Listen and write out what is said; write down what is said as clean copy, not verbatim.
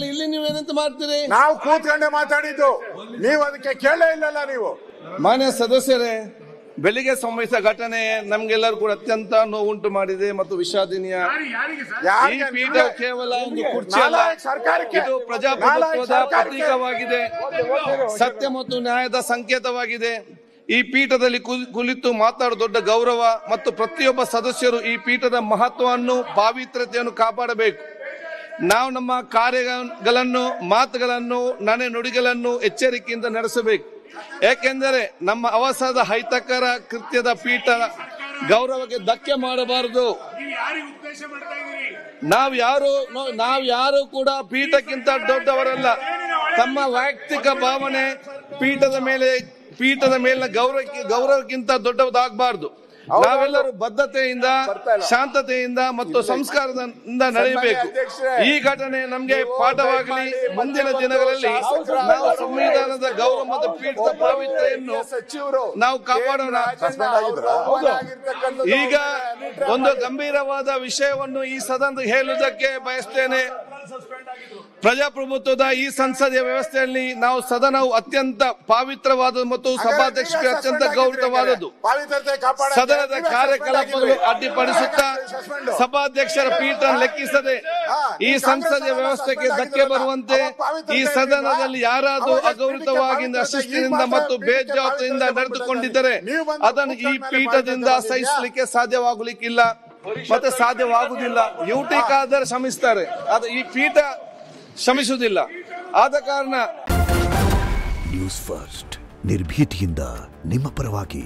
ಇಲ್ಲಿ ನೀವೇನಂತ ಮಾಡ್ತೀರಿ? ನಾವು ಕೂತ್ಕೊಂಡೆ ಮಾತಾಡಿದ್ದು, ನೀವು ಅದಕ್ಕೆ ಕೇಳೇ ಇಲ್ಲಲ್ಲ. ನೀವು ಮಾನ್ಯ ಸದಸ್ಯರೇ, ಬೆಳಿಗ್ಗೆ ಸಂಭವಿಸಿದ ಘಟನೆ ನಮ್ಗೆಲ್ಲರೂ ಕೂಡ ಅತ್ಯಂತ ನೋವುಂಟು ಮಾಡಿದೆ ಮತ್ತು ವಿಷಾದನೀಯ. ಈ ಪೀಠ ಕೇವಲ ಒಂದು ಕುರ್ಚಿ ಅಲ್ಲ, ಇದು ಪ್ರಜಾಪ್ರಭುತ್ವದ ಪ್ರತೀಕವಾಗಿದೆ, ಸತ್ಯ ಮತ್ತು ನ್ಯಾಯದ ಸಂಕೇತವಾಗಿದೆ. ಈ ಪೀಠದಲ್ಲಿ ಕುಳಿತು ಮಾತಾಡೋ ದೊಡ್ಡ ಗೌರವ ಮತ್ತು ಪ್ರತಿಯೊಬ್ಬ ಸದಸ್ಯರು ಈ ಪೀಠದ ಮಹತ್ವವನ್ನು, ಪಾವಿತ್ರ್ಯತೆಯನ್ನು ಕಾಪಾಡಬೇಕು. ನಾವು ನಮ್ಮ ಕಾರ್ಯಗಳನ್ನು, ಮಾತುಗಳನ್ನು, ನಡೆ ನುಡಿಗಳನ್ನು ಎಚ್ಚರಿಕೆಯಿಂದ ನಡೆಸಬೇಕು. ಏಕೆಂದರೆ ನಮ್ಮ ಅವಸರದ ಅಹಿತಕರ ಕೃತ್ಯದ ಪೀಠ ಗೌರವಕ್ಕೆ ಧಕ್ಕೆ ಮಾಡಬಾರದು. ನಾವ್ಯಾರು ಕೂಡ ಪೀಠಕ್ಕಿಂತ ದೊಡ್ಡವರಲ್ಲ. ತಮ್ಮ ವೈಯಕ್ತಿಕ ಭಾವನೆ ಪೀಠದ ಮೇಲಿನ ಗೌರವಕ್ಕಿಂತ ದೊಡ್ಡದಾಗಬಾರದು. ನಾವೆಲ್ಲರೂ ಬದ್ಧತೆಯಿಂದ, ಶಾಂತತೆಯಿಂದ ಮತ್ತು ಸಂಸ್ಕಾರದಿಂದ ನಡೆಯಬೇಕು. ಈ ಘಟನೆ ನಮಗೆ ಪಾಠವಾಗಲಿ. ಮುಂದಿನ ದಿನಗಳಲ್ಲಿ ನಾವು ಸಂವಿಧಾನದ ಗೌರವ ಮತ್ತು ಪೀಠದ ಪಾವಿತ್ರ್ಯವನ್ನು ನಾವು ಕಾಪಾಡೋಣ. ಈಗ ಒಂದು ಗಂಭೀರವಾದ ವಿಷಯವನ್ನು ಈ ಸದನ ಹೇಳುವುದಕ್ಕೆ ಬಯಸ್ತೇನೆ. ಪ್ರಜಾಪ್ರಭುತ್ವದ ಈ ಸಂಸದೀಯ ವ್ಯವಸ್ಥೆಯಲ್ಲಿ ನಾವು ಸದನವು ಅತ್ಯಂತ ಪವಿತ್ರವಾದ ಮತ್ತು ಸಭಾಧ್ಯಕ್ಷರಿಗೆ ಅತ್ಯಂತ ಗೌರವವಾದದ್ದು. ಸದನದ ಕಾರ್ಯಕಲಾಪಗಳು ಅಡ್ಡಿಪಡಿಸುತ್ತಾ ಸಭಾಧ್ಯಕ್ಷರ ಪೀಠ ಲೆಕ್ಕಿಸದೆ ಈ ಸಂಸದೀಯ ವ್ಯವಸ್ಥೆಗೆ ಧಕ್ಕೆ ಬರುವಂತೆ ಈ ಸದನದಲ್ಲಿ ಯಾರಾದರೂ ಅಗೌರವವಾಗಿ, ಅಶಿಸ್ತಿನಿಂದ ಮತ್ತು ಬೇಜವಾಬ್ದಾರಿಯಿಂದ ನಡೆದುಕೊಂಡಿದ್ದರೆ ಅದನ್ನು ಈ ಪೀಠದಿಂದ ಸಹಿಸಲಿಕ್ಕೆ ಸಾಧ್ಯವಾಗಲಿಕ್ಕಿಲ್ಲ ಮತ್ತೆ ಸಾಧ್ಯವಾಗುವುದಿಲ್ಲ. ಯುಟಿ ಖಾದರ್ ಶ್ರಮಿಸ್ತಾರೆ, ಅದು ಈ ಪೀಠ ಶ್ರಮಿಸುವುದಿಲ್ಲ. ಆದ ಕಾರಣ ನ್ಯೂಸ್ ಫಸ್ಟ್ ನಿರ್ಭೀತಿಯಿಂದ ನಿಮ್ಮ ಪರವಾಗಿ.